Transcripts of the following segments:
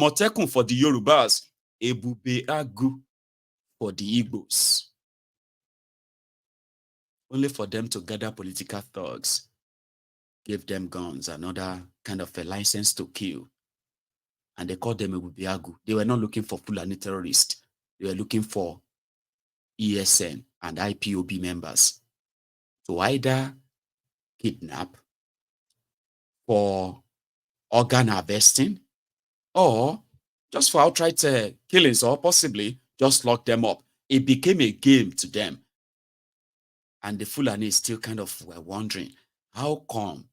Motekun for the Yorubas, Ebube Agu for the Igbos. Only for them to gather political thugs, give them guns, another kind of a license to kill. And they called them Ebube Agu. They were not looking for Fulani terrorists. They were looking for ESN and IPOB members to either kidnap, for organ harvesting, or just for outright killings, or possibly just lock them up. It became a game to them. And the Fulani still kind of were wondering, how come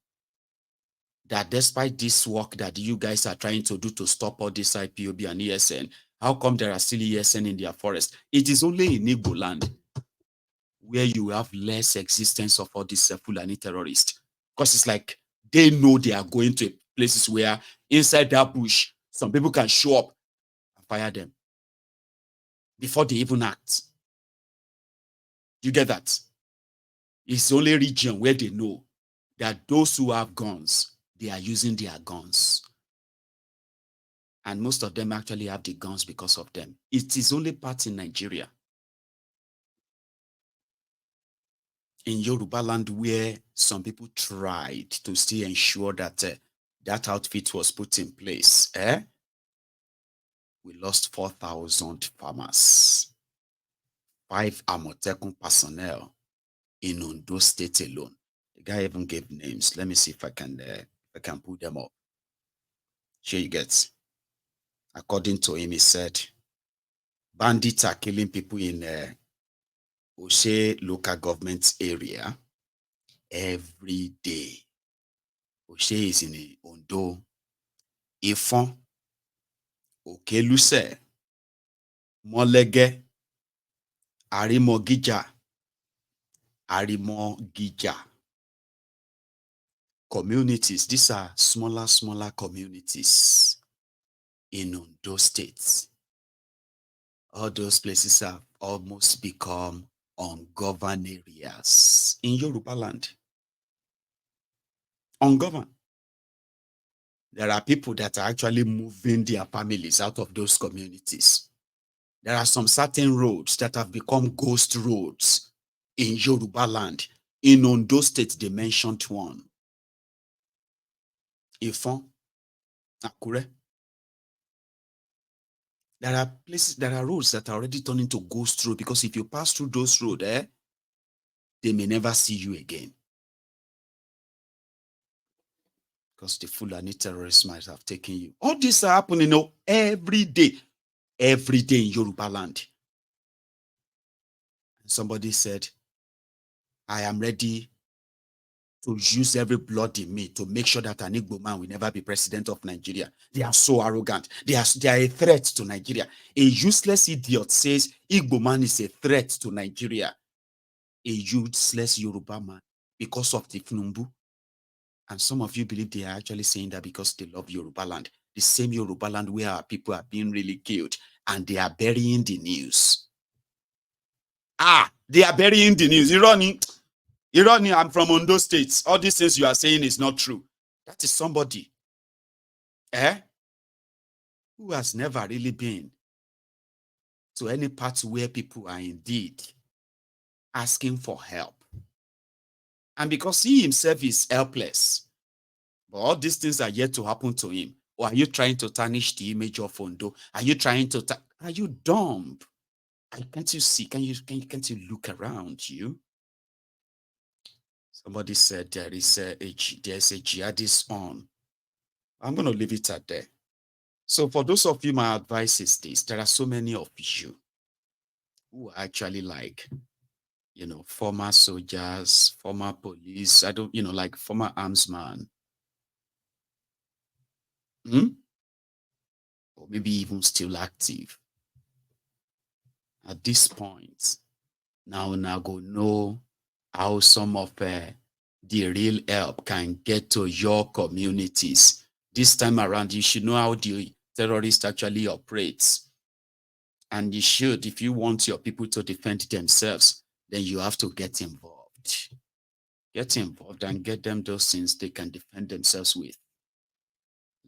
that despite this work that you guys are trying to do to stop all this IPOB and ESN, how come there are still ESN in their forest? It is only in Igbo land where you have less existence of all these Fulani terrorists. Because it's like they know they are going to places where inside that bush, some people can show up and fire them before they even act. You get that? It's the only region where they know that those who have guns, they are using their guns. And most of them actually have the guns because of them. It is only part in Nigeria, in Yoruba land, where some people tried to still ensure that that outfit was put in place. We lost 4,000 farmers, 5 Amotekun personnel in Ondo State alone. The guy even gave names. Let me see if I can pull them up. Here you get. According to him, he said, bandits are killing people in Oshe local government area every day. Oshe is in Ondo. Ifon, Okeluse, Molege, Arimogija, communities. These are smaller communities in Ondo State. All those places have almost become ungoverned areas in Yoruba land. Ungoverned. There are people that are actually moving their families out of those communities. There are some certain roads that have become ghost roads in Yoruba land. In Ondo State, they mentioned one. Ifon, Akure. There are places, there are roads that are already turning into ghost road, because if you pass through those roads, they may never see you again. Because the Fulani terrorists might have taken you. All this are happening every day in Yoruba land. And somebody said, I am ready to use every blood in me to make sure that an Igbo man will never be president of Nigeria. They are so arrogant. They are a threat to Nigeria. A useless idiot says Igbo man is a threat to Nigeria. A useless Yoruba man, because of the Fnumbu. And some of you believe they are actually saying that because they love Yoruba land. The same Yoruba land where our people are being really killed, and they are burying the news. They are burying the news. Ironi, I'm from Ondo State. All these things you are saying is not true. That is somebody who has never really been to any part where people are indeed asking for help. And because he himself is helpless, but all these things are yet to happen to him. Or are you trying to tarnish the image of Ondo? Are you trying to are you dumb? Can't you see? Can't you look around you? Somebody said there's a jihadist on. I'm going to leave it at that. So for those of you, my advice is this. There are so many of you who are actually like, former soldiers, former police, like former armsman. Or maybe even still active. At this point, now go know how some of the real help can get to your communities. This time around, you should know how the terrorist actually operates. And you should, if you want your people to defend themselves, then you have to get involved. Get involved and get them those things they can defend themselves with,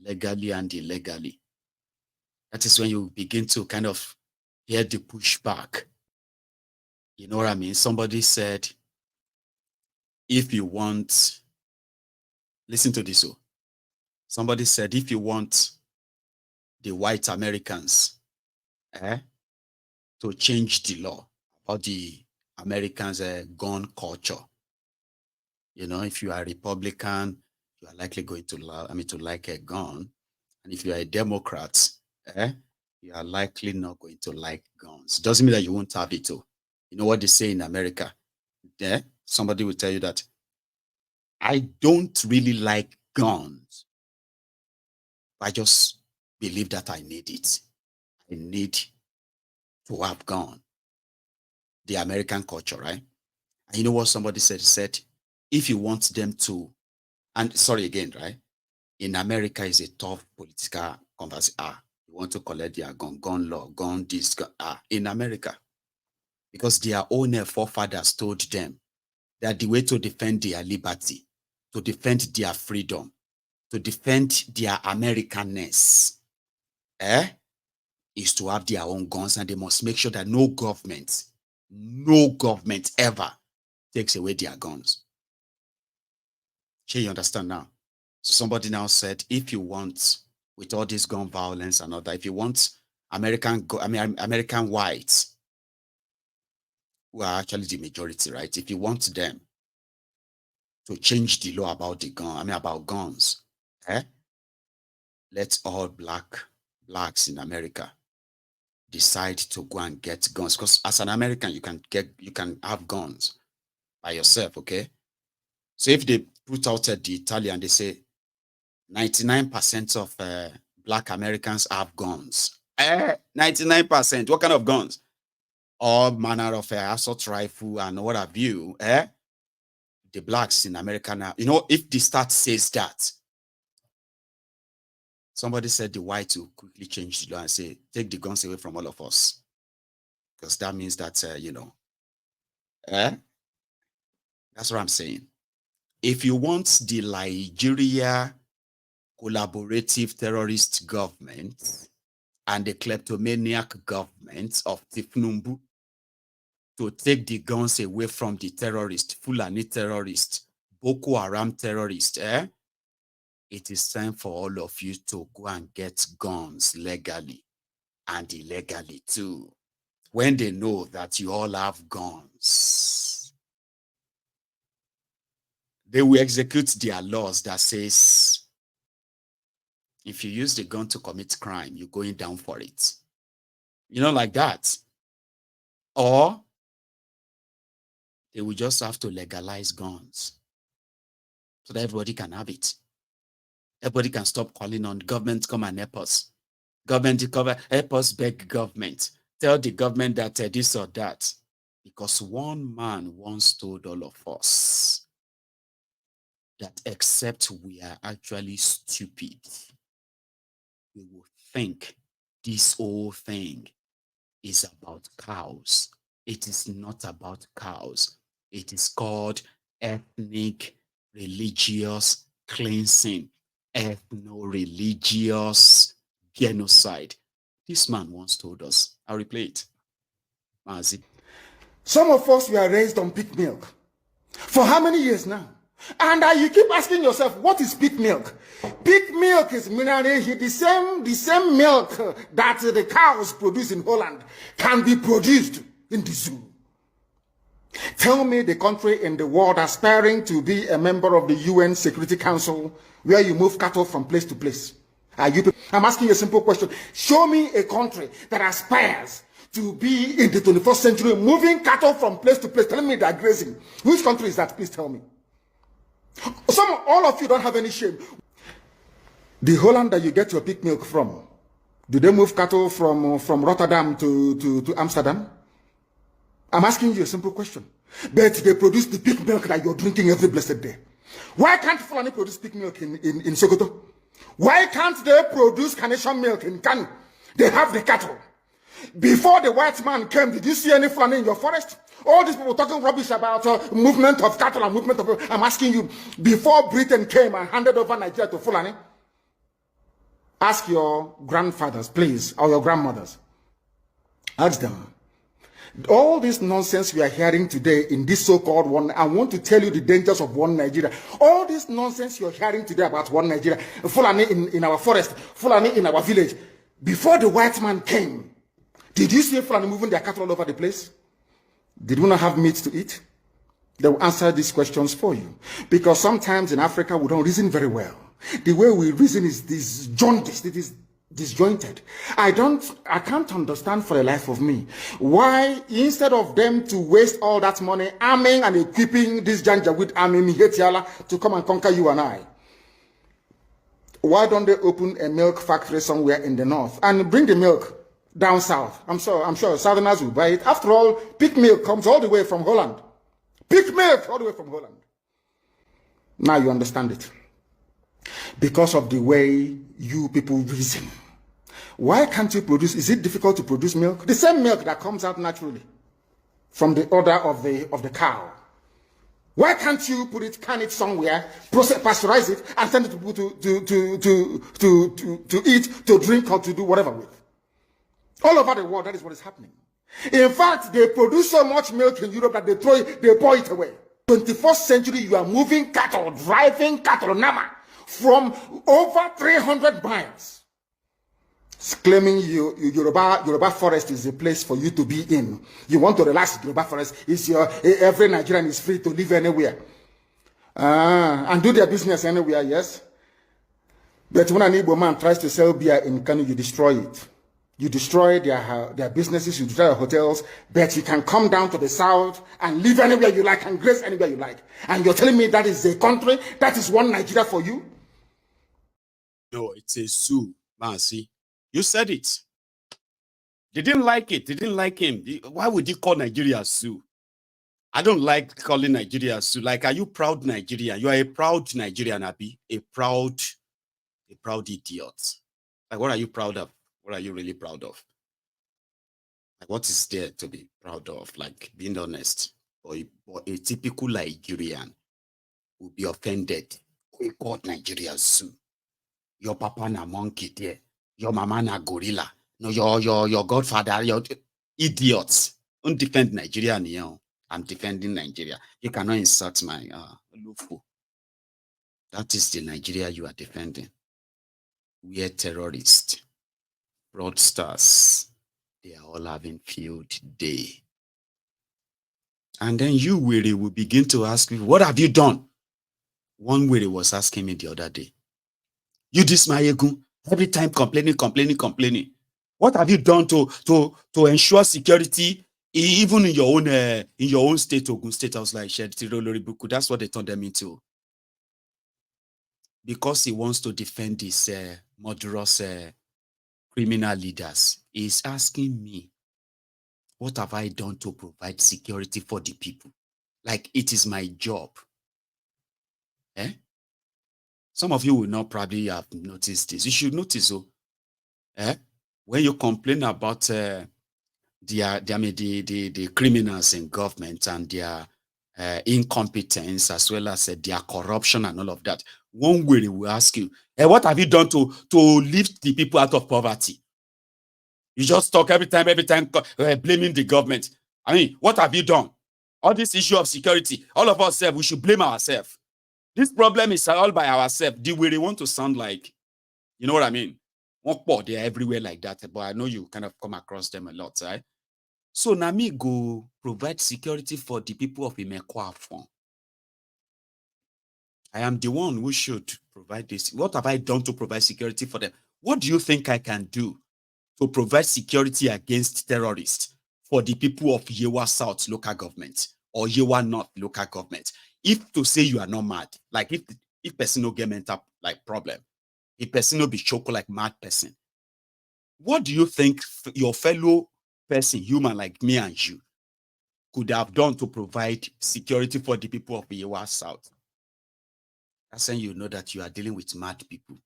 legally and illegally. That is when you begin to kind of hear the pushback. You know what I mean? Somebody said, if you want, listen to this. Somebody said, if you want the white Americans to change the law about the Americans' gun culture, you know, if you are a Republican, you are likely going to like a gun. And if you are a Democrat, you are likely not going to like guns. Doesn't mean that you won't have it too. You know what they say in America? Somebody will tell you that I don't really like guns. I just believe that I need it. I need to have gun. The American culture, right? And you know what somebody said? He said, if you want them to, and sorry again, right? In America is a tough political conversation. You want to collect their gun law, gun this, in America. Because their own forefathers told them that the way to defend their liberty, to defend their freedom, to defend their Americanness, is to have their own guns, and they must make sure that no government ever takes away their guns. Sure, you understand now? So somebody now said, if you want, with all this gun violence and all that, if you want American whites, who are actually the majority, right? If you want them to change the law about about guns, let all blacks in America decide to go and get guns. Because as an American, you can have guns by yourself, okay? So if they put out the tally and they say 99% of black Americans have guns. 99%. What kind of guns? All manner of assault rifle and what have you. The blacks in America now, you know, if the stat says that, somebody said the white will quickly change the law and say, take the guns away from all of us. Because that means that, you know, that's what I'm saying. If you want the Nigeria collaborative terrorist government and the kleptomaniac government of Tifnumbu to take the guns away from the terrorists, Fulani terrorists, Boko Haram terrorists, it is time for all of you to go and get guns legally and illegally too. When they know that you all have guns, they will execute their laws that says, if you use the gun to commit crime, you're going down for it. You know, like that. Or they will just have to legalize guns so that everybody can have it. Everybody can stop calling on government, come and help us. Government, help us beg government. Tell the government that this or that. Because one man once told all of us that except we are actually stupid, we will think this whole thing is about cows. It is not about cows. It is called ethnic religious cleansing, ethno-religious genocide. This man once told us. I'll replay it. Mazi. Some of us were raised on pig milk. For how many years now? And you keep asking yourself, what is pig milk? Pig milk is minerally the same milk that the cows produce in Holland can be produced in the zoo. Tell me the country in the world aspiring to be a member of the UN Security Council where you move cattle from place to place. I'm asking you a simple question. Show me a country that aspires to be in the 21st century moving cattle from place to place. Tell me they're grazing. Which country is that? Please tell me. All of you don't have any shame. The Holland that you get your pig milk from, do they move cattle from Rotterdam to Amsterdam? I'm asking you a simple question. But they produce the pig milk that you're drinking every blessed day. Why can't Fulani produce pig milk in Sokoto? Why can't they produce carnation milk in Kanu? They have the cattle. Before the white man came, did you see any Fulani in your forest? All these people talking rubbish about movement of cattle and movement of... I'm asking you, before Britain came and handed over Nigeria to Fulani, Ask your grandfathers, please, or your grandmothers. Ask them. All this nonsense we are hearing today in this so-called one, I want to tell you the dangers of one Nigeria. All this nonsense you're hearing today about one Nigeria, Fulani in our forest, Fulani in our village. Before the white man came, did you see Fulani moving their cattle all over the place? Did we not have meat to eat? They will answer these questions for you. Because sometimes in Africa, we don't reason very well. The way we reason is disjointed. It is disjointed. I can't understand for the life of me why, instead of them to waste all that money arming and equipping this Janjaweed army Mihetiala to come and conquer you and I, why don't they open a milk factory somewhere in the north and bring the milk down south? I'm sure Southerners will buy it. After all, pig milk comes all the way from Holland. Pig milk all the way from Holland. Now you understand it. Because of the way you people reason. Why can't you produce? Is it difficult to produce milk? The same milk that comes out naturally from the udder of the cow. Why can't you can it somewhere, pasteurize it, and send it to people to eat, to drink, or to do whatever with? All over the world, that is what is happening. In fact, they produce so much milk in Europe that they pour it away. 21st century, you are moving cattle, driving cattle, Nama, from over 300 miles. It's claiming Yoruba forest is a place for you to be in. You want to relax, Yoruba forest. Every Nigerian is free to live anywhere. And do their business anywhere, yes? But when an Igbo man tries to sell beer in Kano, you destroy it. You destroy their businesses, you destroy their hotels, but you can come down to the south and live anywhere you like and graze anywhere you like. And you're telling me that is a country, that is one Nigeria for you? No, it's a zoo, man. See, you said it. They didn't like it. They didn't like him. Why would you call Nigeria a zoo? I don't like calling Nigeria a zoo. Like, are you proud Nigerian? You are a proud Nigerian, Abi. A proud idiot. Like, what are you proud of? What are you really proud of? Like, what is there to be proud of? Like, being honest. Or a typical Nigerian will be offended. We call Nigeria zoo. Your papa na monkey there. Your mama na gorilla. No, your godfather, your idiots. Don't defend Nigeria, you know. I'm defending Nigeria. You cannot insult my Lufu. That is the Nigeria you are defending. We are terrorists, fraudsters. They are all having field day. And then you, Wiri, will begin to ask me, what have you done? One Wiri was asking me the other day. You this Mayegun, every time complaining. What have you done to ensure security, even in your own state, Ogun State? I was like, that's what they turned them into. Because he wants to defend his murderous criminal leaders. He's asking me, what have I done to provide security for the people? Like, it is my job. Eh? Some of you will not probably have noticed this. You should notice, when you complain about the criminals in government and their incompetence, as well as their corruption and all of that, one way they will ask you, what have you done to lift the people out of poverty? You just talk every time, blaming the government. I mean, what have you done? All this issue of security, all of us, we should blame ourselves. This problem is all by ourselves. The way they want to sound like, you know what I mean? They're everywhere like that, but I know you kind of come across them a lot, right? So Nami go provide security for the people of Imekwa. I am the one who should provide this. What have I done to provide security for them? What do you think I can do to provide security against terrorists for the people of Yewa South local government or Yewa North local government? If to say you are not mad, like if person no get mental like problem, if person no be choke like mad person, what do you think your fellow person, human like me and you, could have done to provide security for the people of Yewa South? That's when you know that you are dealing with mad people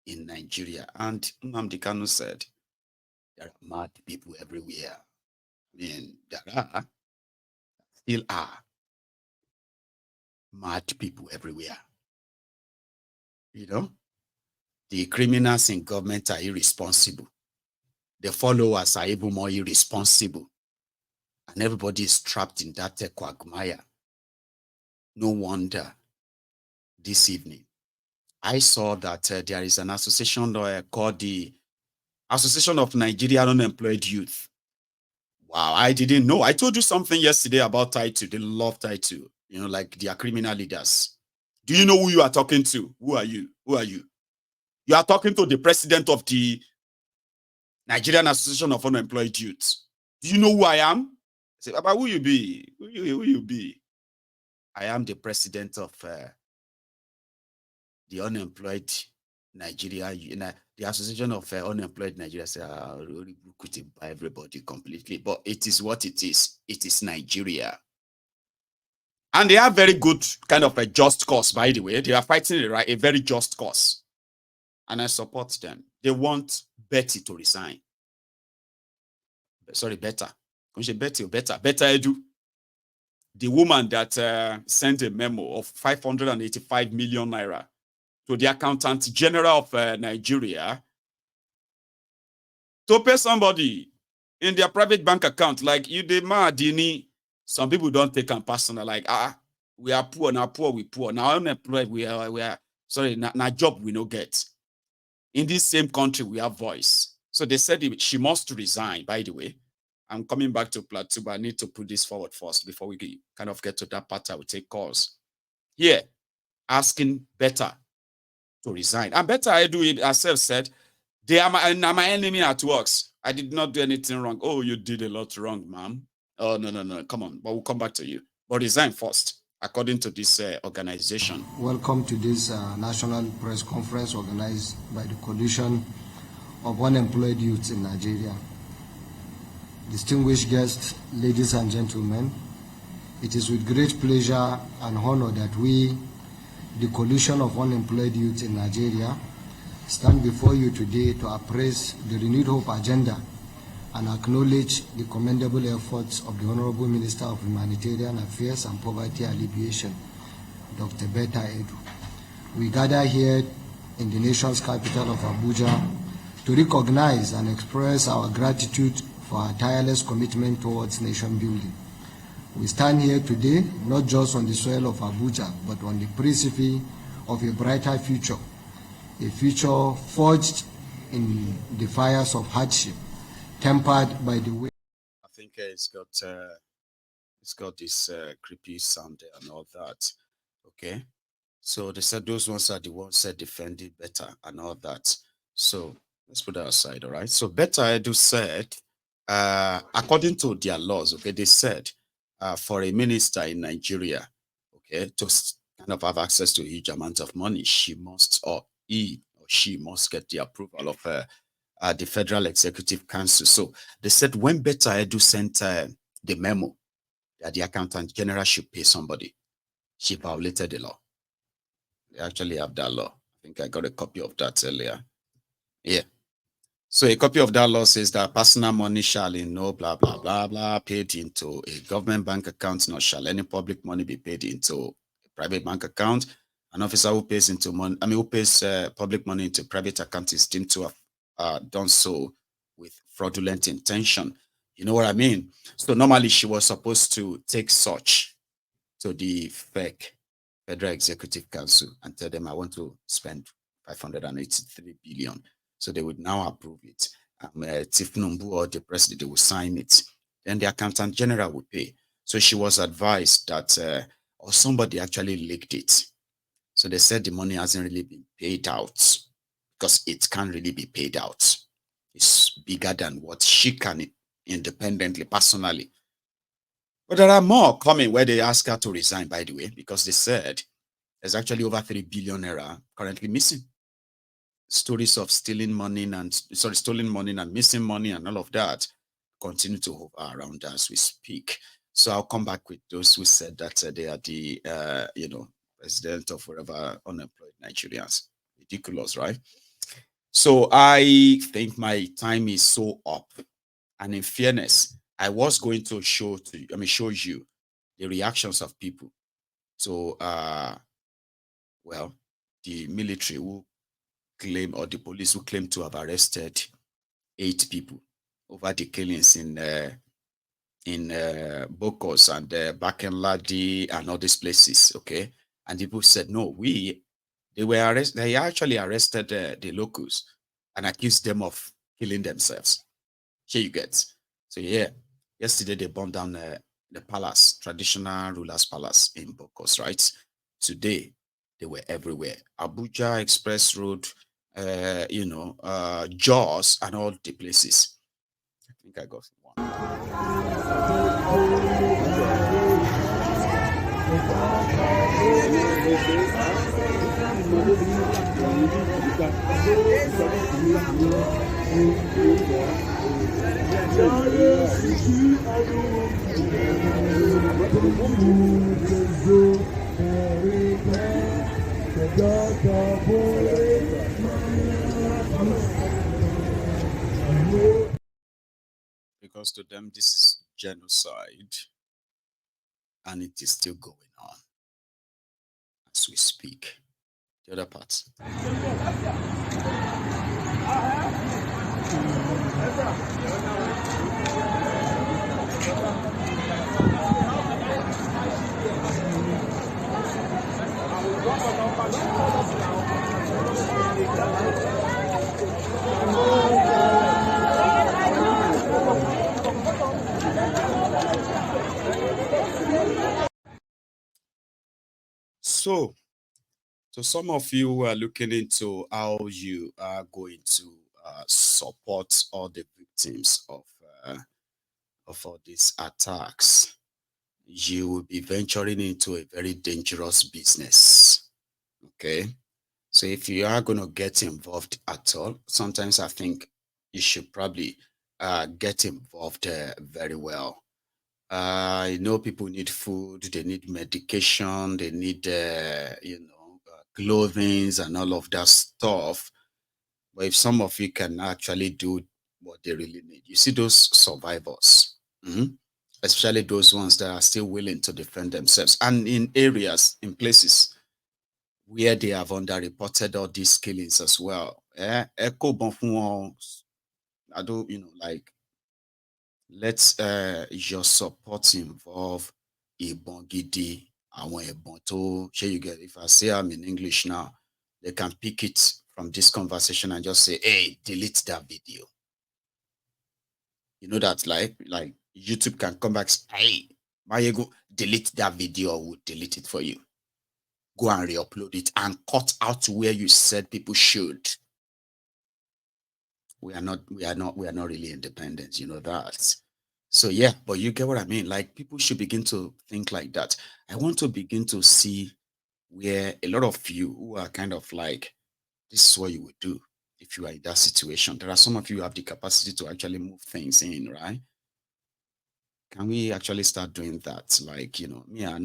in Nigeria. And Nnamdi Kanu said, there are mad people everywhere. I mean, still are mad people everywhere. You know, The criminals in government are irresponsible. The followers are even more irresponsible. And everybody is trapped in that quagmire. No wonder this evening I saw that there is an association called the Association of Nigerian Unemployed Youth. Wow, I didn't know. I told you something yesterday about Title. They love Title, like they are criminal leaders. Do you know who you are talking to? Who are you? Who are you? You are talking to the president of the Nigerian Association of Unemployed Youth. Do you know who I am? I say, Baba, who you be? Who you be? I am the president of the unemployed Nigeria, the Association of Unemployed Nigeria. Say, really by everybody completely, but it is what it is. It is Nigeria. And they have very good kind of a just cause, by the way. They are fighting a very just cause. And I support them. They want Betty to resign. Sorry, Better. Betty, Better Edu. The woman that sent a memo of 585 million naira to the accountant general of Nigeria to pay somebody in their private bank account. Like you, the Dini, some people don't take them personal. Like, we are poor, now poor, we poor. Now unemployed, we are sorry, now job we no get. In this same country, we have voice. So they said she must resign, by the way. I'm coming back to Plateau, but I need to put this forward first before we kind of get to that part. I will take calls. Here, asking Better to resign. And Better I do it herself said, they are my enemy at works. I did not do anything wrong. Oh, you did a lot wrong, ma'am. Oh, no. Come on. But we'll come back to you. But resign first, according to this organization. Welcome to this national press conference organized by the Coalition of Unemployed Youths in Nigeria. Distinguished guests, ladies and gentlemen, it is with great pleasure and honor that we, the Coalition of Unemployed Youths in Nigeria, stand before you today to appraise the Renewed Hope agenda and acknowledge the commendable efforts of the Honorable Minister of Humanitarian Affairs and Poverty Alleviation, Dr. Betta Edu. We gather here in the nation's capital of Abuja to recognize and express our gratitude for our tireless commitment towards nation building. We stand here today not just on the soil of Abuja, but on the precipice of a brighter future, a future forged in the fires of hardship, tempered by the way. I think it's got this creepy sound there and all that. Okay, so they said those ones are the ones that defended Better and all that. So let's put that aside. All right. So Better Edu said, according to their laws, okay, they said for a minister in Nigeria, okay, to kind of have access to a huge amount of money, she must, or he or she must get the approval of the Federal Executive Council. So they said when Better Edu sent the memo that the accountant general should pay somebody, she violated the law. They actually have that law. I think I got a copy of that earlier. Yeah. So a copy of that law says that personal money shall in no blah, blah, blah, blah, paid into a government bank account, nor shall any public money be paid into a private bank account. An officer who pays into money, who pays public money into private account is deemed to have done so with fraudulent intention. You know what I mean? So normally she was supposed to take such to the fake Federal Executive Council and tell them I want to spend 583 billion. So they would now approve it. Tifnumbu or the president, they will sign it. Then the accountant general will pay. So she was advised that, or somebody actually leaked it. So they said the money hasn't really been paid out because it can't really be paid out. It's bigger than what she can independently, personally. But there are more coming where they ask her to resign, by the way, because they said there's actually over 3 billion naira currently missing. Stories of stolen money and missing money and all of that continue to hover around as we speak. So I'll come back with those who said that they are the, president of whatever unemployed Nigerians. Ridiculous, right? So I think my time is so up. And in fairness, I was going to show you the reactions of people. So, the military who claim, or the police who claim to have arrested 8 people over the killings in Bokos and Bakenladi and all these places, okay? And people said, no, they actually arrested the locals and accused them of killing themselves. Here you get. So yeah, yesterday they bombed down the palace, traditional ruler's palace in Bokos, right? Today they were everywhere. Abuja Express Road, Jaws and all the places. I think I got one. Because to them this is genocide, and it is still going on as we speak. The other part. So some of you who are looking into how you are going to support all the victims of all these attacks, you will be venturing into a very dangerous business. Okay, so if you are going to get involved at all, sometimes I think you should probably get involved very well. I know people need food, they need medication, they need, clothing and all of that stuff. But if some of you can actually do what they really need, you see those survivors, especially those ones that are still willing to defend themselves, and in areas, in places where they have underreported all these killings as well. Echo bon fun won. I don't, like, let your support involve ìbọn gidi, àwọn ìbọn tó, shey you get. If I say I'm in English now, they can pick it from this conversation and just say, hey, delete that video. You know that, like YouTube can come back, hey, Mayego, delete that video, or we'll delete it for you. Go and re-upload it and cut out where you said people should. We are not really independent, you know that. So yeah, but you get what I mean. Like, people should begin to think like that. I want to begin to see where a lot of you who are kind of like, this is what you would do if you are in that situation. There are some of you who have the capacity to actually move things in, right? Can we actually start doing that? Like, me, I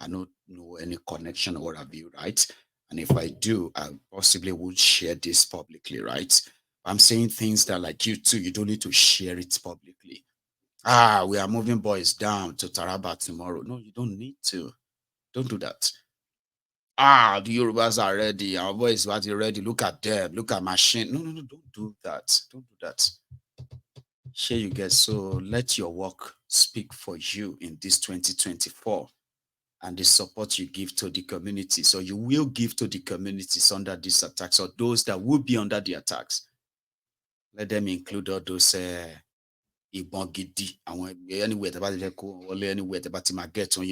don't know any connection or what have you, right? And if I do, I possibly would share this publicly, right? I'm saying things that, like, you too, you don't need to share it publicly. We are moving boys down to Taraba tomorrow. No, you don't need to. Don't do that. The Yorubas are ready. Our boys are ready. Look at them. Look at machine. No, don't do that. Don't do that. Here you get. So let your work speak for you in this 2024, and the support you give to the community. So you will give to the communities under these attacks, or those that will be under the attacks. Let them include all those ìbọn gidi, anywhere tẹ́ bá ti fẹ́ kó wọlé, anywhere tẹ́ bá ti máa get on,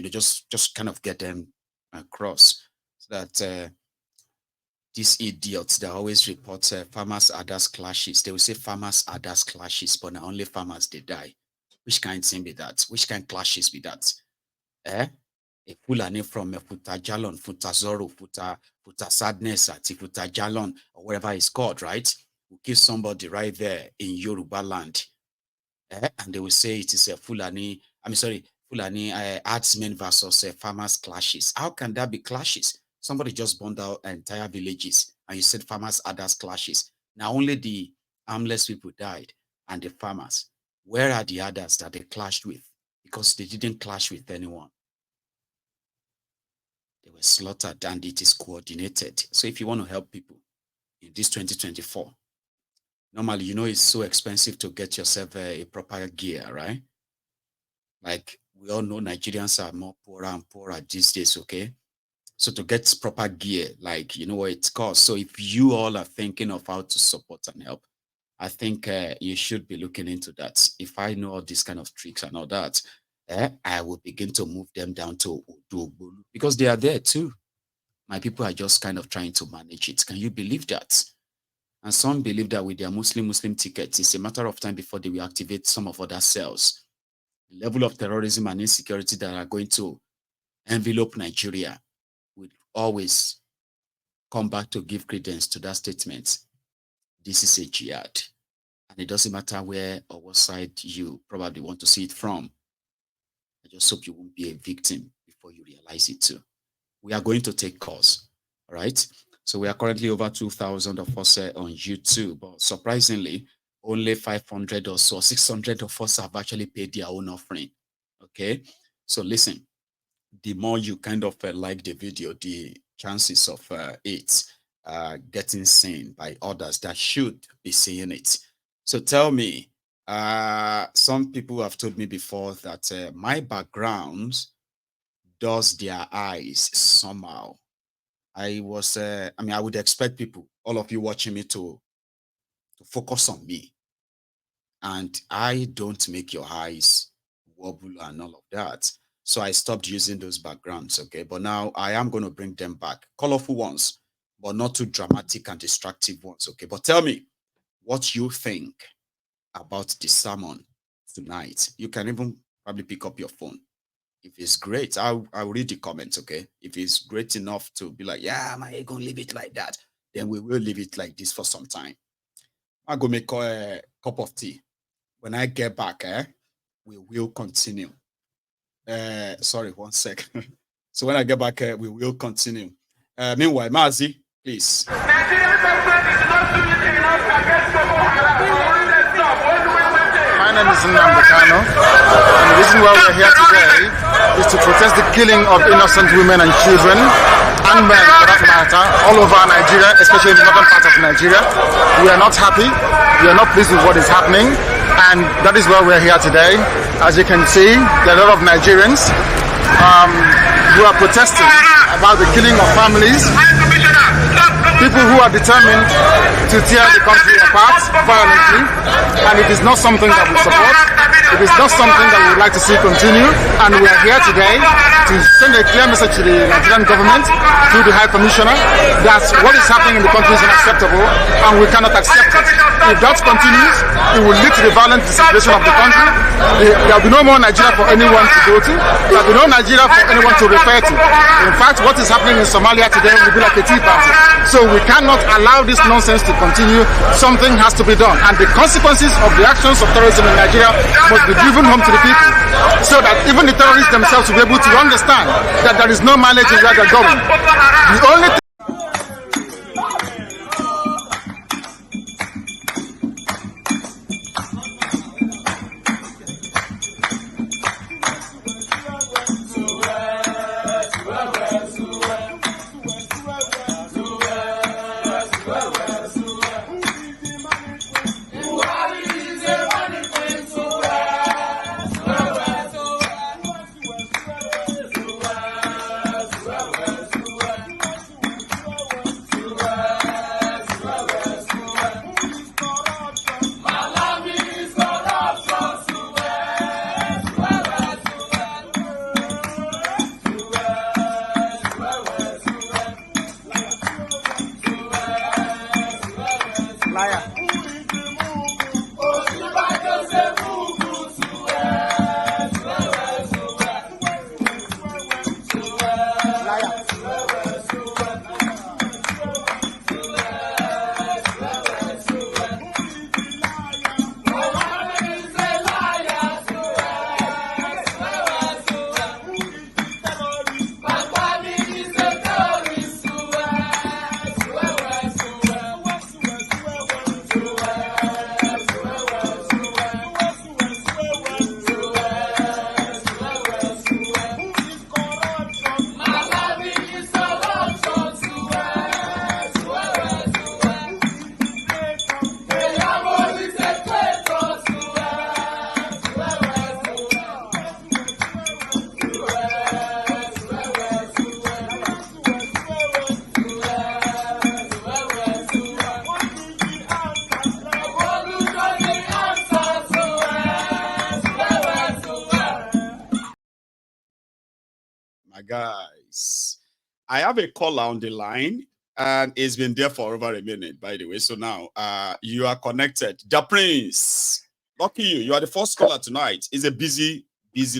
just kind of get them across, so that these idiots that always report farmers others clashes, they will say farmers others clashes, but now only farmers they die. Which kind thing be that? Which kind clashes be that? A Fulani from Futa Jalon, Futa Zoro, Futa Sadness, Futa Jalon, or whatever it's called, right? Will kill somebody right there in Yoruba land. And they will say it is a Fulani herdsmen versus farmers clashes. How can that be clashes? Somebody just burned out entire villages, and you said farmers others clashes. Now only the armless people died and the farmers. Where are the others that they clashed with? Because they didn't clash with anyone. They were slaughtered, and it is coordinated. So if you want to help people, in this 2024. Normally, you know, it's so expensive to get yourself a proper gear, right? Like we all know Nigerians are more poorer and poorer these days, okay? So to get proper gear, like, you know what it costs. So if you all are thinking of how to support and help, I think you should be looking into that. If I know all these kind of tricks and all that, I will begin to move them down to Ondo because they are there too. My people are just kind of trying to manage it. Can you believe that? And some believe that with their Muslim tickets, it's a matter of time before they will activate some of other cells. The level of terrorism and insecurity that are going to envelope Nigeria will always come back to give credence to that statement. This is a jihad. And it doesn't matter where or what side you probably want to see it from. I just hope you won't be a victim before you realize it too. We are going to take calls, all right? So we are currently over 2,000 of us on YouTube, but surprisingly, only 500 or so, 600 of us have actually paid their own offering, okay? So listen, the more you kind of like the video, the chances of it getting seen by others that should be seeing it. So tell me, some people have told me before that my background does their eyes somehow. I would expect people, all of you watching me to focus on me. And I don't make your eyes wobble and all of that. So I stopped using those backgrounds, okay? But now I am going to bring them back. Colorful ones, but not too dramatic and distractive ones, okay? But tell me what you think about the sermon tonight. You can even probably pick up your phone. If it's great, I'll read the comments, okay? If it's great enough to be like, yeah, am I going to leave it like that? Then we will leave it like this for some time. I'll go make a cup of tea. When I get back, we will continue. Sorry, 1 second. So when I get back, we will continue. Meanwhile, Mazi, please. My name is Nnamdi, and the reason why we're here today is to protest the killing of innocent women and children, and men for that matter, all over Nigeria, especially in the northern part of Nigeria. We are not happy, we are not pleased with what is happening, and that is why we're here today. As you can see, there are a lot of Nigerians who are protesting about the killing of families, people who are determined to tear the country apart violently, and it is not something that we support. It is not something that we would like to see continue, and we are here today to send a clear message to the Nigerian government through the High Commissioner that what is happening in the country is unacceptable and we cannot accept it. If that continues, it will lead to the violent disintegration of the country. There will be no more Nigeria for anyone to go to. There will be no Nigeria for anyone to refer to. In fact, what is happening in Somalia today will be like a tea party. So we cannot allow this nonsense to continue. Something has to be done. And the consequences of the actions of terrorism in Nigeria must be driven home to the people, so that even the terrorists themselves will be able to understand that there is no mileage in where they're going. The only thing guys. I have a caller on the line, and it's been there for over a minute, by the way. So now you are connected. The Prince. Lucky you. You are the first caller tonight. It's a busy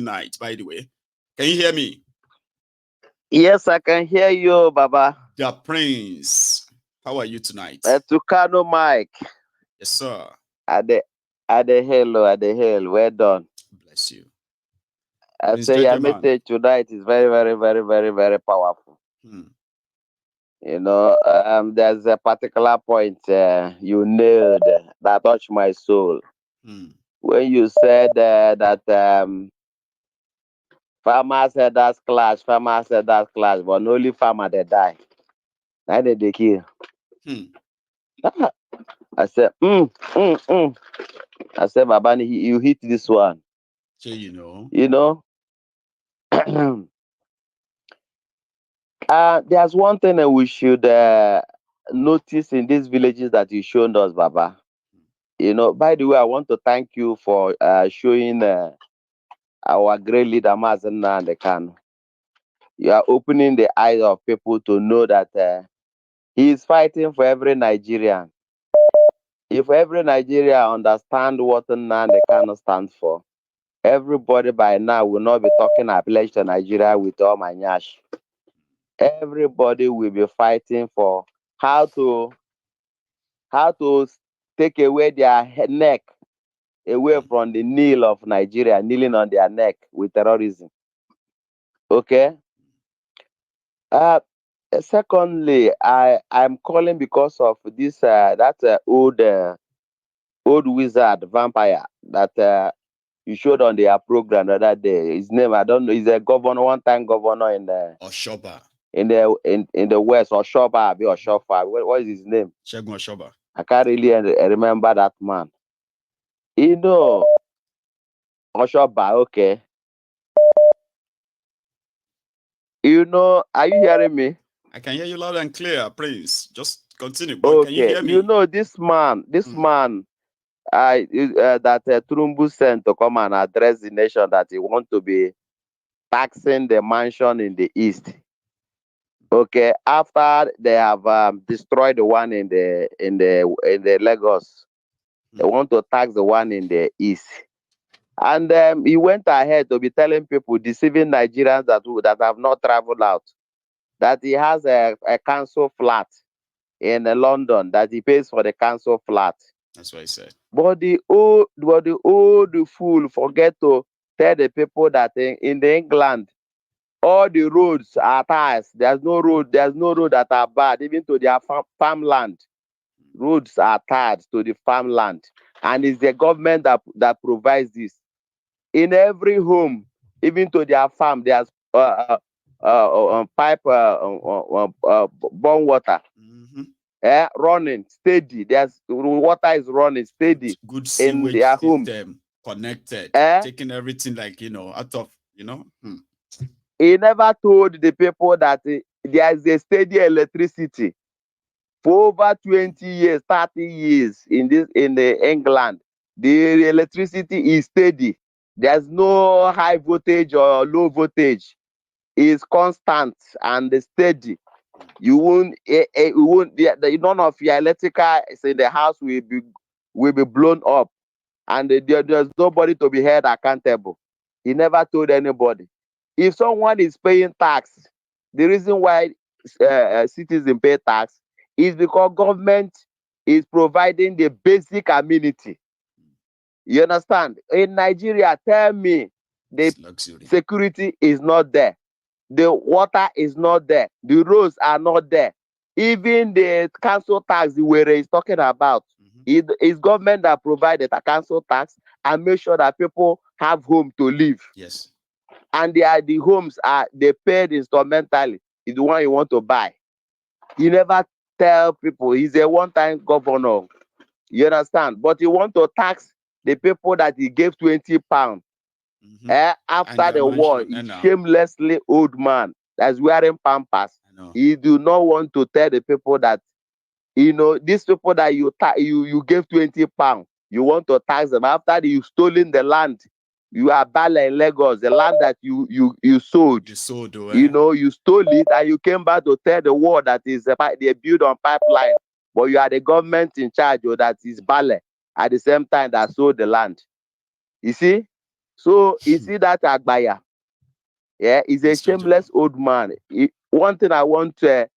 night, by the way. Can you hear me? Yes, I can hear you, Baba. The Prince. How are you tonight? Tucano Mike. Yes, sir. At the hell. Well done. Bless you. I Prince say your Gentleman. message tonight is very, very, very, very, very powerful. You know, there's a particular point you nailed that touched my soul. When you said that farmers said that's clash, but only farmer they die. Neither they kill. I said, I said, Babani, you hit this one. So you know, there's one thing that we should notice in these villages that you showed us, Baba. You know, by the way, I want to thank you for showing our great leader, Mazen Nandekan. You are opening the eyes of people to know that he is fighting for every Nigerian. If every Nigerian understand what Nandekan stands for, everybody by now will not be talking a pledge to Nigeria with all my nyash. Everybody will be fighting for how to take away their neck away from the kneel of Nigeria, kneeling on their neck with terrorism. Okay. Secondly, I'm calling because of this old wizard vampire that you showed on their program the other day. His name I don't know. He's a governor, one-time governor in the Oshoba. in the west, or Shoba, or Shofa. What is his name? Shegun Oshoba. I can't really remember that man. You know, Oshoba, okay. You know, are you hearing me? I can hear you loud and clear, Prince. Just continue. But Okay. Can you hear me? You know, this man, that Trumbu sent to come and address the nation that he want to be taxing the mansion in the east. Okay, after they have destroyed the one in the Lagos, they want to tax the one in the east. And he went ahead to be telling people, deceiving Nigerians that have not traveled out, that he has a council flat in London, that he pays for the council flat. That's what I said. But the old fool forget to tell the people that in the England, all the roads are ties. There's no road that are bad, even to their farmland. Roads are tied to the farmland, and it's the government that provides this. In every home, even to their farm, there's pipe born water. Running steady. There's water is running steady. Good sewage in their home system connected, taking everything out of He never told the people that there is a steady electricity for over 20 years, 30 years in the England. The electricity is steady. There's no high voltage or low voltage. It's constant and steady. You won't, none of your electrical in the house will be blown up, and there's nobody to be held accountable. He never told anybody. If someone is paying tax, the reason why citizens pay tax is because government is providing the basic amenity. You understand? In Nigeria, tell me, the security is not there. The water is not there. The roads are not there. Even the council tax the way is talking about, it's government that provided a council tax and make sure that people have home to live. Yes. And the homes they paid instrumentally. Is the one you want to buy. He never tell people he's a one-time governor. You understand? But he want to tax the people that he gave 20 pounds. After the war, he's shamelessly old man that's wearing pampers. He do not want to tell the people that, these people that you gave 20 pounds, you want to tax them after you've stolen the land You are Bale in Lagos, the land that you sold. You sold, You know, you stole it and you came back to tell the world that is they build on pipeline, but you are the government in charge, or that is Bale at the same time that sold the land. You see, so you see that Agbaya, yeah, he's a shameless old man. One thing I want to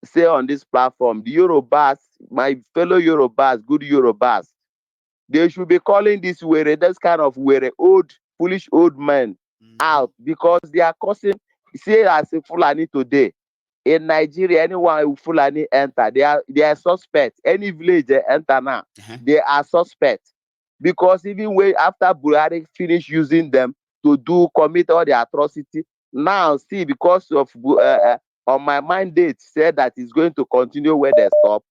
say on this platform, the Yorubas, my fellow Yorubas, good Yorubas, they should be calling this kind of old, foolish old men out, because they are causing, say as a Fulani today, in Nigeria, anyone Fulani enter, they are suspect. Any village they enter now, they are suspect. Because even way after Buhari finish using them to commit all the atrocity, now see, because of on my mandate said that it's going to continue where they stop,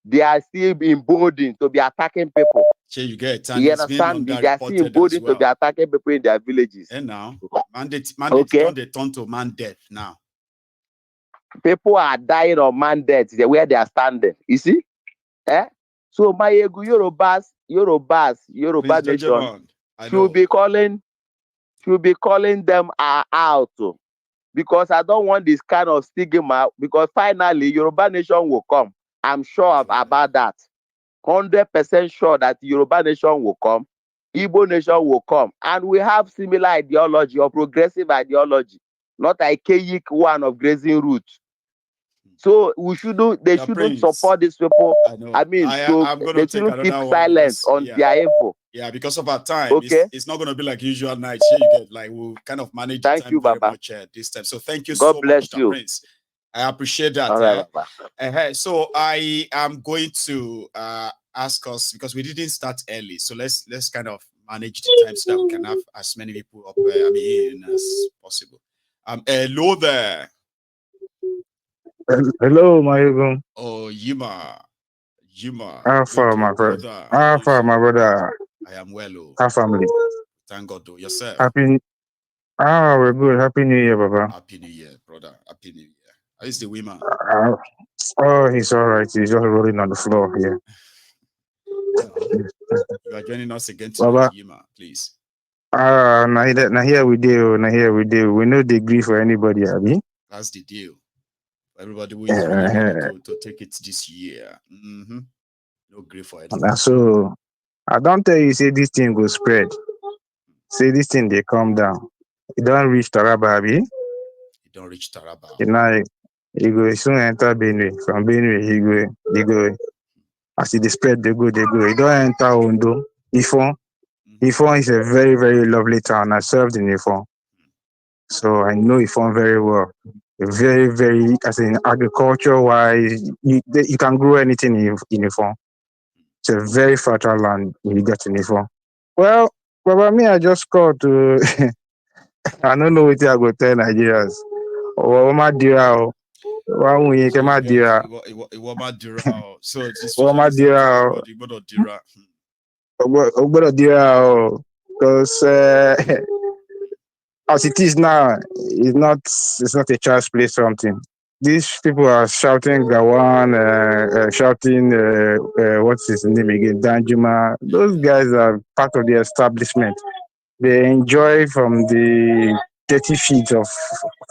they are still emboldened to be attacking people. Sure, you get it. You understand me? They are still emboldened to be attacking people in their villages. And now, mandate okay, turn to man death now. People are dying of man death where they are standing. You see? So my Yorubas, Yoruba nation should be calling them out, because I don't want this kind of stigma, because finally Yoruba nation will come. I'm sure about that. 100% sure that Yoruba nation will come, Igbo nation will come, and we have similar ideology or progressive ideology, not archaic one of grazing roots. So we shouldn't. They shouldn't support these people. I mean, they shouldn't keep silence on their info. Yeah, because of our time, it's not going to be like usual nights. Here you get, like, we'll kind of manage the time very much this time. So thank you so much, Mr. Prince. I appreciate that. Right, so I am going to ask us, because we didn't start early, so let's kind of manage the time so that we can have as many people up in as possible. Hello there. Hello, my Ogun. Oh, Yima. Alpha, my brother. Alpha, my brother. I am well. Our family. Thank God. Yourself. We're good. Happy New Year, Baba. Happy New Year, brother. Happy New Year. How is the woman? He's all right. He's just rolling on the floor here. You are joining us again tonight, Yima, please. Now here we do. We no degree for anybody, Abby. That's the deal. Everybody who is really ready to take it this year. No grief for anybody. So I don't tell you, say this thing will spread. Say this thing, they come down. It don't reach Taraba, Abby. It don't reach Taraba. He go soon enter Benue. From Benue, he go. As they spread, they go. He don't enter Ondo. Ifon is a very, very lovely town. I served in Ifon. So I know Ifon very well. Very, very, as in agriculture-wise, you can grow anything in Ifon. It's a very fertile land when you get to Ifon. Well, me, I just called to... I don't know what I go tell Nigerians. So this because as it is now, it's not a child's play something. These people are shouting Gawan, shouting what's his name again, Danjuma. Those guys are part of the establishment. They enjoy from the dirty feeds of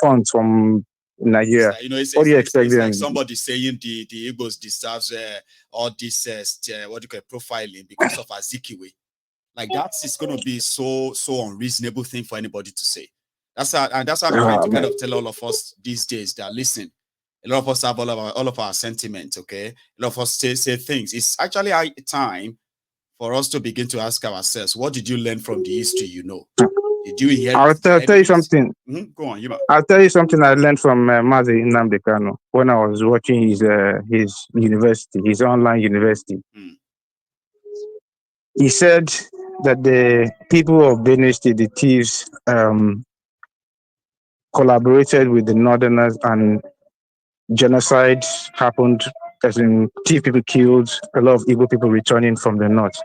funds from Nigeria. What do you expect it's them? like somebody saying the Igbos deserves all this what do you call it, profiling because of Azikiwe. Like that's going to be so unreasonable thing for anybody to say. That's how I'm trying to kind of tell all of us these days that listen. A lot of us have all of our sentiments. Okay, a lot of us say things. It's actually a time for us to begin to ask ourselves, what did you learn from the history? You know, did you hear? I'll tell you something. Go on, Yuma. I'll tell you something I learned from Mazi Nnamdi Kanu when I was watching his university, his online university. He said that the people of Benue State, the thieves, collaborated with the Northerners, and genocide happened, as in thief people killed a lot of Igbo people returning from the north.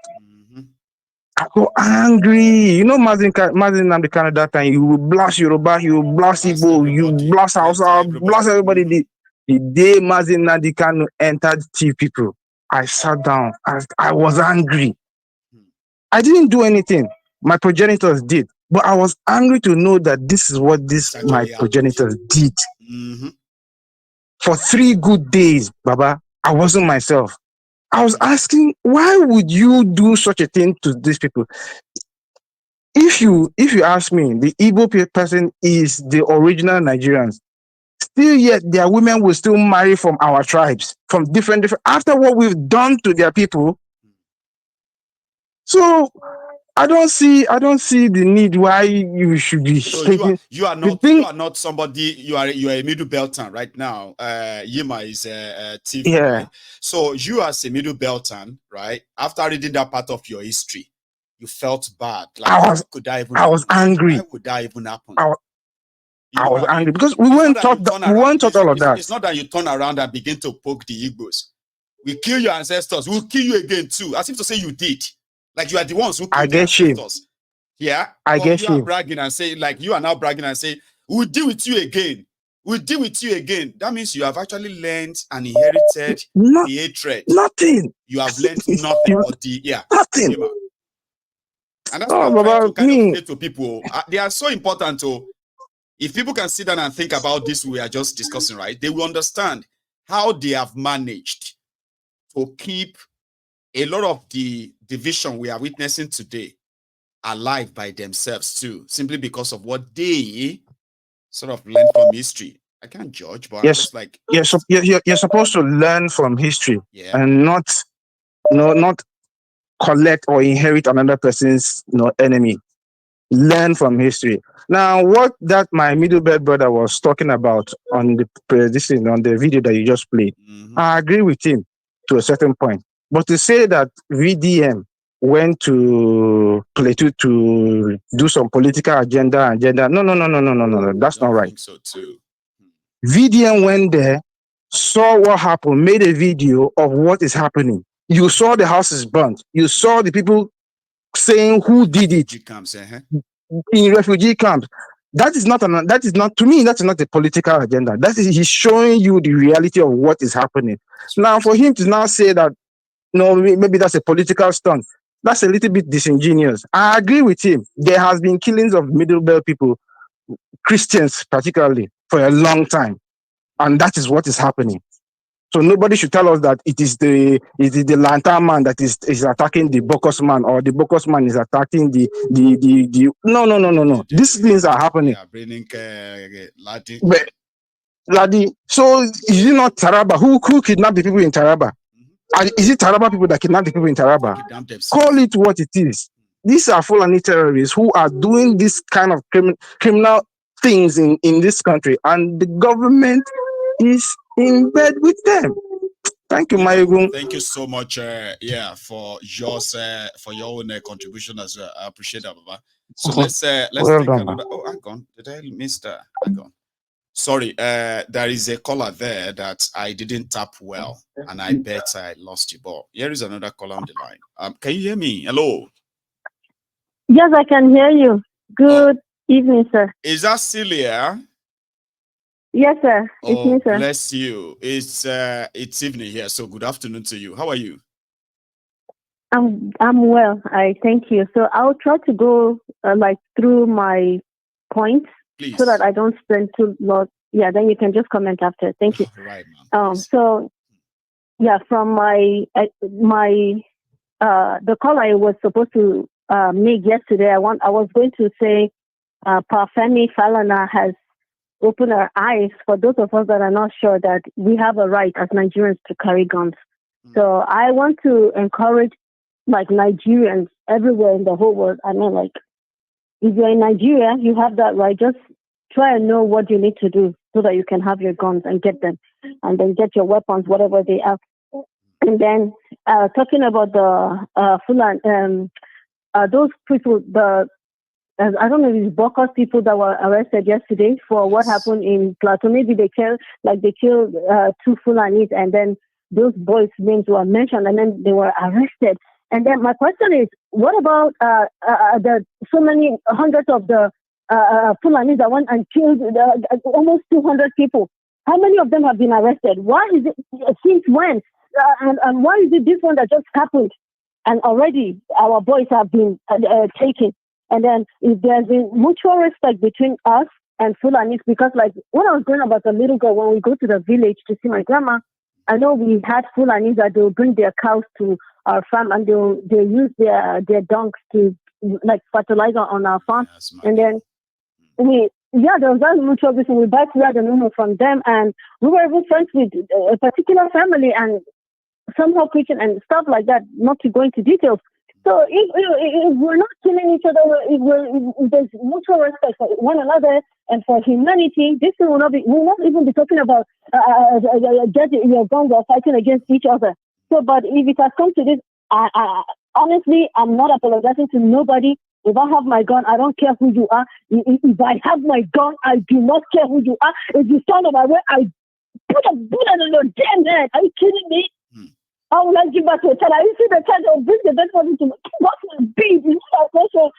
I go angry. You know, Mazin Nnamdi Kanu that time, you will blast Yoruba, you will blast Igbo, you blast Hausa, blast everybody. The day Mazin Nnamdi Kanu entered thief people, I sat down. I was angry. I didn't do anything. My progenitors did. But I was angry to know that this is what It's my actually happened. progenitors did. Mm-hmm. For 3 good days, Baba, I wasn't myself. I was asking, why would you do such a thing to these people? If you ask me, the Igbo person is the original Nigerians. Still yet, their women will still marry from our tribes, from different after what we've done to their people. So I don't see the need why you should be So hating. you are not somebody, you are a middle belter right now. Yima is a thief, Yeah. right? So you as a middle belter, right? After reading that part of your history, you felt bad. Like, I was angry. Why would that even happen? I was angry because we weren't taught all of that. It's not that you turn around and begin to poke the Igbos. We kill your ancestors, we'll kill you again too, as if to say you did. Like you are the ones who killed the ancestors. Yeah, I get you are bragging and say, like you are now bragging and say, we'll deal with you again. We'll deal with you again. That means you have actually learned and inherited the hatred. Nothing. You have learned nothing but nothing. And that's what I'm trying to kind of say to people. They are so important to. If people can sit down and think about this we are just discussing, right, they will understand how they have managed to keep a lot of the division we are witnessing today alive by themselves too, simply because of what they sort of learned from history. I can't judge, but I'm just like, you're supposed to learn from history, yeah, and not collect or inherit another person's enemy. Learn from history. Now, what that my middle bed brother was talking about on the video that you just played, I agree with him to a certain point. But to say that VDM went to Plateau to do some political agenda, no, that's not right. I think so too. VDM went there, saw what happened, made a video of what is happening. You saw the houses burnt. You saw the people saying who did it in refugee camps. That is not to me. That's not a political agenda. He's showing you the reality of what is happening. Now, for him to now say that no, maybe that's a political stunt, that's a little bit disingenuous. I agree with him. There has been killings of Middle Belt people, Christians particularly, for a long time, and that is what is happening. So nobody should tell us that it is the lantern man that is attacking the Bokos man, or the Bokos man is attacking the no. These things are happening. Yeah, bringing Ladi. But Ladi, so is it not Taraba? Who kidnapped the people in Taraba? Is it Taraba people that kidnapped the people in Taraba? Call it what it is. These are Fulani terrorists who are doing this kind of criminal things in this country, and the government is in bed with them. Thank you, Mayegun. Thank you so much. For your own contribution as well. I appreciate that, Baba. So let's take another. Oh, hang on. Did I miss that? Hang on. Sorry. There is a caller there that I didn't tap well, and I bet I lost you. But here is another caller on the line. Can you hear me? Hello. Yes, I can hear you. Good evening, sir. Is that Celia? Yes, sir. It's me, sir. Bless you. It's evening here, so good afternoon to you. How are you? I'm well. I thank you. So I'll try to go through my points, please, so that I don't spend too long. Yeah, then you can just comment after. Thank you. Right, ma'am. So yeah, from the call I was supposed to make yesterday, I was going to say Parfemi Falana has open our eyes for those of us that are not sure that we have a right as Nigerians to carry guns. So I want to encourage Nigerians everywhere in the whole world. I mean, if you're in Nigeria, you have that right. Just try and know what you need to do so that you can have your guns and get them, and then get your weapons, whatever they are. And then talking about the Fulani, those people, I don't know if it's Bokos people that were arrested yesterday for what happened in Plateau. Maybe they killed 2 Fulanis, and then those boys' names were mentioned, and then they were arrested. And then my question is, what about the so many hundreds of the Fulanis that went and killed almost 200 people? How many of them have been arrested? Why is it? Since when? And why is it this one that just happened? And already our boys have been taken. And then if there's a mutual respect between us and Fulanis, because like when I was growing up as a little girl, when we go to the village to see my grandma, I know we had Fulanis that they'll bring their cows to our farm and they'll use their donks to like fertilizer on our farm. And then there was that mutual business. We buy food and uno from them, and we were even friends with a particular family and somehow preaching and stuff like that, not to go into details. So if we're not killing each other, if there's mutual respect for one another and for humanity, this will not even be talking about getting your guns or fighting against each other. So, but if it has come to this, I honestly, I'm not apologizing to nobody. If I have my gun, I don't care who you are. If I have my gun, I do not care who you are. If you stand on my way, I put a bullet in your damn head. Are you kidding me? I will not give back to a child. I see the child will bring the dead body to me. What's my beef? It's not a question